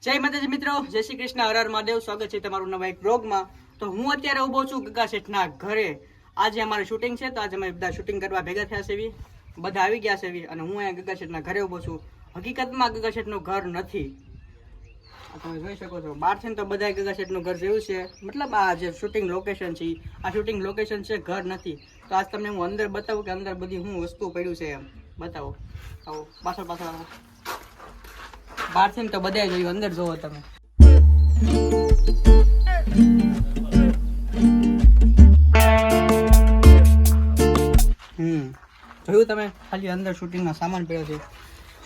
જય માતાજી મિત્રો, જય શ્રી કૃષ્ણ, હર હર મહાદેવ. સ્વાગત છે તમારું નવા એક બ્લોગમાં. તો હું અત્યારે ઉભો છું ગગા શેઠના ઘરે. આજે અમારે શૂટિંગ છે, તો આજે અમે બધા શૂટિંગ કરવા ભેગા થયા છે. બધા આવી ગયા છે અને હું અહીંયા ગગા શેઠના ઘરે ઉભો છું. હકીકતમાં ગગા શેઠનું ઘર નથી, તમે જોઈ શકો છો. બહારથી તો બધા ગગા શેઠનું ઘર જેવું છે, મતલબ આ જે શૂટિંગ લોકેશન છે આ શૂટિંગ લોકેશન છે, ઘર નથી. તો આજ તમને હું અંદર બતાવું કે અંદર બધી હું વસ્તુ પડ્યું છે એમ બતાવો. આવો પાછળ પાછળ આવો. બહારથી તો બધા જોયું, અંદર જોવો તમે. જોયું તમે, ખાલી અંદર શૂટિંગનો સામાન પડ્યો છે.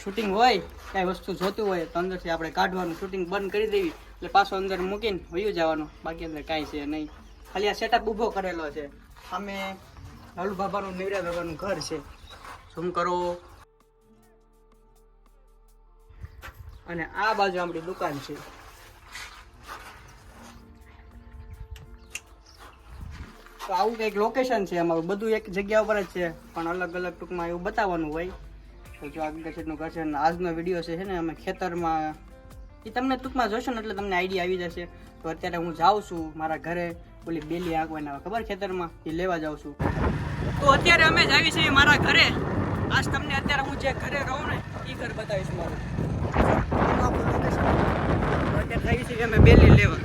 શૂટિંગ હોય કાંઈ વસ્તુ જોતું હોય તો અંદરથી આપણે કાઢવાનું, શૂટિંગ બંધ કરી દેવી એટલે પાછો અંદર મૂકીને વયું જવાનું. બાકી અંદર કાંઈ છે નહીં, ખાલી આ સેટઅપ ઊભો કરેલો છે. સામે લાલુ બાબાનું, નિવરા બાબાનું ઘર છે. ઝૂમ કરો. અને આ બાજુ આપણી દુકાન છે. તો આવું કંઈક લોકેશન છે અમારું. બધું એક જગ્યા ઉપર જ છે, પણ અલગ અલગ ટૂંકમાં એવું બતાવવાનું હોય. તો જો આ ગગા શેઠનું ઘર છે. આજનો વિડીયો છે ને અમે ખેતરમાં, એ તમને ટૂંકમાં જોશો ને એટલે તમને આઈડિયા આવી જશે. તો અત્યારે હું જાઉં છું મારા ઘરે, ઓલી બેલી આંકવાના ખબર ખેતરમાં, એ લેવા જાઉં છું. તો અત્યારે અમે જ આવી છીએ મારા ઘરે. આજ તમને અત્યારે હું જે ઘરે રહું ને એ ઘર બતાવીશ મારું. અત્યારે આવી છીએ અમે બેલી લેવા.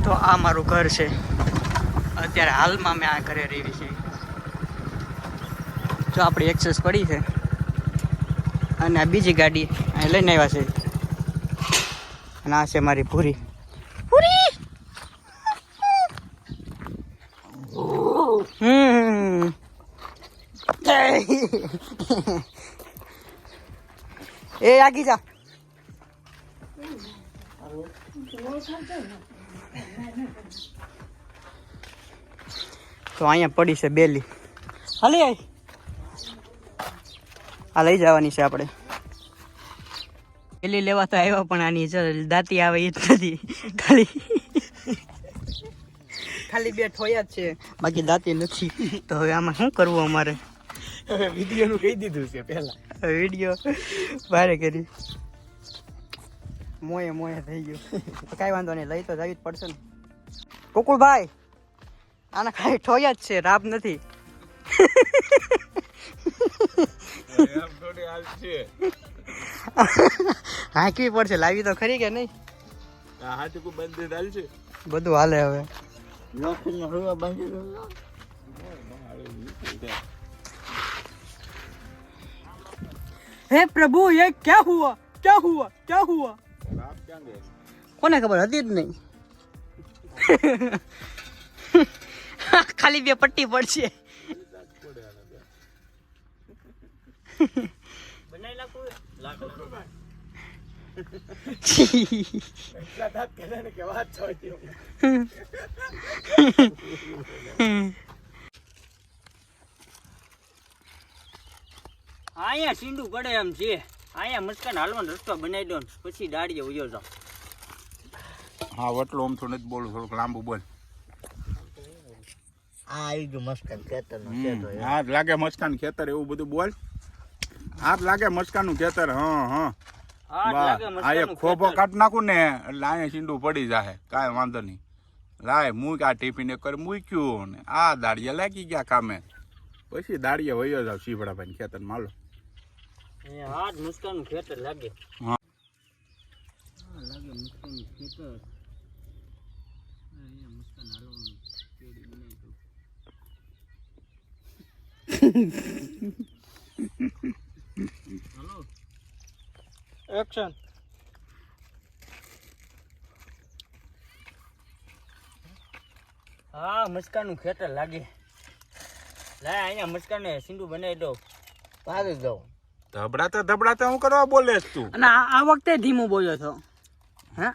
તો આ મારું ઘર છે. અત્યારે હાલમાં મેં આ ઘરે રહી છે. જો આપણી એક્સેસ પડી છે અને આ બીજી ગાડી અહીં લઈને આવ્યા છે. અને આ છે મારી પૂરી. એ આગી જા. તો અહીંયા પડી છે બેલી. હાલી આય, આ લઈ જવાની છે આપણે. બેલી લેવા તો આવ્યા, પણ આની દાંતી આવે એ જ નથી. ખાલી બે ઠોયા જ છે, બાકી દાંતી નથી. તો હવે આમાં શું કરવું અમારે? હવે વિડીયોનું કહી દીધું છે પહેલા. વિડીયો ભારે કરી મોએ થઈ ગયું. કાંઈ વાંધો નહીં, લઈ તો જવી જ પડશે ને. કુકુલભાઈ, આના ખાલી ઠોયા જ છે, રાબ નથી. હાંકવી પડશે, લાવી તો ખરી કે નહીં? બધું હાલે હવે. હે પ્રભુ, ये क्या हुआ, क्या हुआ, क्या हुआ? કોને ખબર હતી જ નહીં. ખાલી બે પટ્ટી પડશે. અહીંયા સીંડું પડે એમ છે. અહીંયા મસ્કાન હાલવાનો રસ્તો બનાવી દો, પછી દાડીએ ઉયો જાવ. હા, વટલો આમ થોડું નથી બોલું, થોડુંક લાંબુ બોલ. આ આવી ગયું મસ્કાન ખેતરનું ખેતર. હા લાગે મસ્કાન ખેતર, એવું બધું બોલ. હાથ લાગે મસ્કાનનું ખેતર. હા આ એક ખોભો કાઢ નાખું ને એટલે અહીંયા સીંડું પડી જાય, કાંઈ વાંધો નહીં. લાય મૂક આ ટિફિન એક કરી મૂક્યું ને આ દાડિયા લાગી ગયા કામે. પછી દાડિયા વયો જાવ શીભડાભાઈ ખેતર માલો. હાથ મસ્કાનનું ખેતર લાગે. હા લાગે મસ્કાનનું ખેતર. અહીંયા મસ્કાન હાલવાનું કેડી બનાવી દઉં. હાલો, એક્શન. હા, મસ્કાનનું ખેતર લાગે. લાય અહીંયા મસ્કાને સીંડું બનાવી દો. પાડી દઉં. ધબડાતા હું કરવા બોલે તું? અને આ વખતે ધીમું બોલ્યો છો. હા,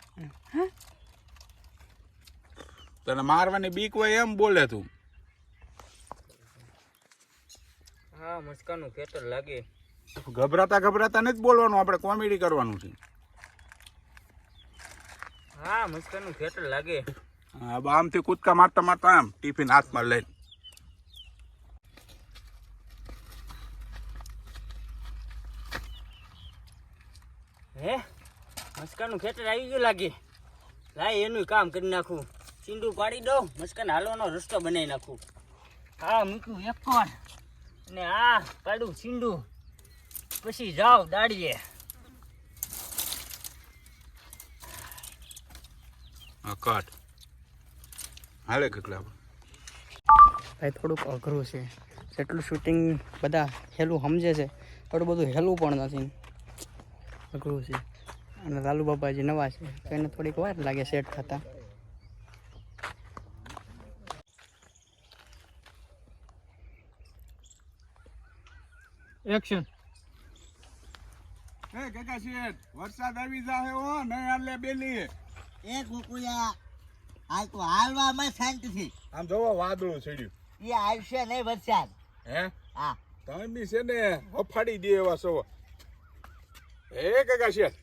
તને મારવાની બીક હોય એમ બોલે તું? હા, મસ્કાનનું ખેતર લાગે. ગભરાતા નથી બોલવાનું, આપણે કોમેડી કરવાનું છે. હા, મસ્કાનનું ખેતર લાગે. આમથી કૂદકા મારતા આમ ટિફિન હાથમાં લઈને. હે મસ્કાનું ખેતર આવી ગયું લાગે. લાય એનું કામ કરી નાખું. ચીંડું પાડી દઉં, મસ્કાને હાલવાનો રસ્તો બનાવી નાખું. આ મૂક્યું એક વાર અને આ પાડું ચીંડું, પછી જાવ દાડીએ. કટ હાલે કેટલા ભાઈ થોડુંક અઘરું છે. જેટલું શૂટિંગ બધા હેલું સમજે છે થોડું બધું હેલું પણ નથી, અઘરું છે. અને લાલુ બાબાજી નવા છે તો એને થોડીક વાર લાગે સેટ થતા. એક્શન. એ કાકા શેઠ વરસાદ આવી જાહે હો નહીં હાલે બેલી. એ કુકુયા આ તો હાલવામાં શાંતિથી આમ જોવો વાદળું ચડ્યું. એ આવશે નહીં વરસાદ. હે હા તમે બી છે ને હફાડી દે એવા છો. એ કાકા શેઠ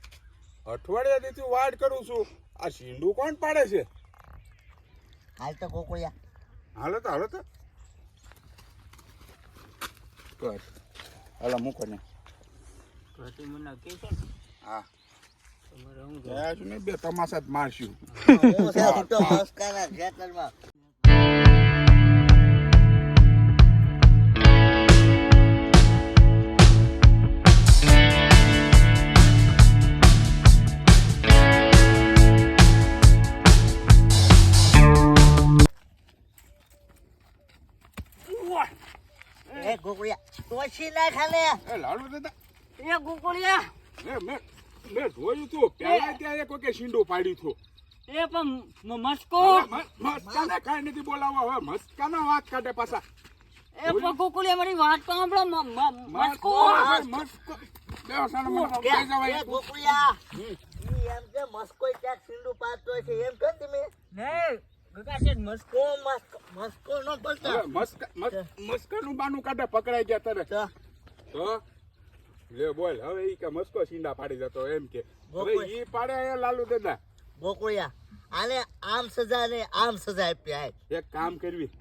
અઠવાડિયાથી તું વાડ કરું છું, આ શીંડું કોણ પાડે છે? હાલ તો કુકુયા હાલો તો કર હાલો મૂકો ને. ઘરથી મને કહેશો ને હા તમારે હું જયાશું ને બે તમાશા જ મારશું. હું છે તો મસ્કાના ખેતરમાં એ કુકુયા તોછી ના ખાલે. એ લાડુ દાદા એ ગોકળિયા મેં જોયું તું પેલા ત્યાં એક વખત શીંડું પાડ્યું હતું. એ પણ મસ્કો મસ્કાને કાંઈ નથી બોલાવવા, હવે મસ્કાનો વાત કાઢે પાછા. એ પણ ગોકળિયા મારી વાત તો સાંભળો. મસ્કો મસ્કો બેહો સાનો મને લઈ જવાય. એ કુકુયા ઈ એમ કે મસ્કોય ક્યાંક સિંધુ પાડતો છે એમ કહો તમે. નહીં ગગા છે મસ્કો. મસ્કો નો પડતો હવે મસ્કાનું બાનું કાઢે પકડાઈ ગયા તને તો તો લે બોલ હવે ઈ કે મસ્કો સીંડા પાડી જતો એમ કે હવે ગોકુળ. ઈ પાડે એ લાલુ દાદા. ગોકુળિયા આને આમ સજા ને આમ સજા આપી. હાલ એક કામ કરવી,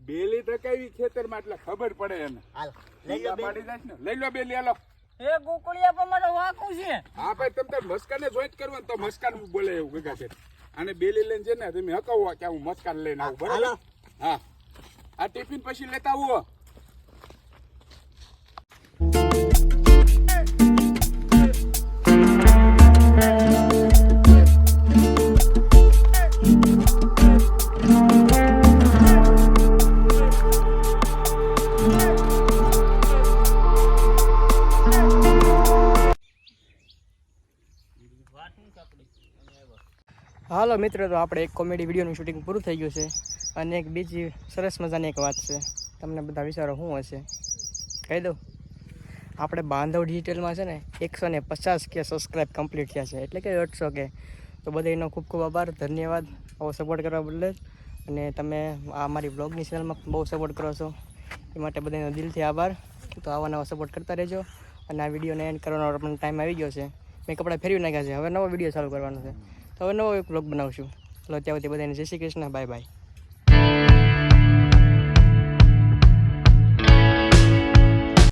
બેલી ટકાવી ખેતરમાં એટલે ખબર પડે એને. હાલ લઈ સીંડા લો બે. પાડી જાય ને લઈ લો બેલી હાલો. એ ગોકળિયા પણ મારો વાકું છે. હા ભાઈ તમે તાર મસ્કાને જોઈન્ટ કરવા ને તો મસ્કાન બોલે એવું ગગા છે. અને બેલી લઈને છે ને તમે હકાવો કે હું મસ્કાન લઈને આવું બરાબર. હાલો હા આ ટિફિન પછી લેતા આવો. હાલો મિત્રો, તો આપણે એક કોમેડી વિડીયોનું શૂટિંગ પૂરું થઈ ગયું છે. અને એક બીજી સરસ મજાની એક વાત છે, તમને બધા વિચારો શું હશે કહી દઉં. આપણે બાંધવ ડિજિટલમાં છે ને 150 કે સબસ્ક્રાઈબ કમ્પ્લીટ થયા છે, એટલે કે 800 કે. તો બધાનો ખૂબ ખૂબ આભાર, ધન્યવાદ આવો સપોર્ટ કરવા બદલે. અને તમે આ મારી બ્લોગની ચેનલમાં બહુ સપોર્ટ કરો છો એ માટે બધાનો દિલથી આભાર. તો આવા નવા સપોર્ટ કરતા રહેજો. અને આ વિડીયોને એન્ડ કરવાનો પણ ટાઈમ આવી ગયો છે. મેં કપડાં ફેરવી નાખ્યા છે, હવે નવો વિડીયો ચાલુ કરવાનો છે. તો હવે નવો એક બ્લોગ બનાવશું. ચલો ત્યાં સુધી બધાને જય શ્રી કૃષ્ણ, બાય બાય.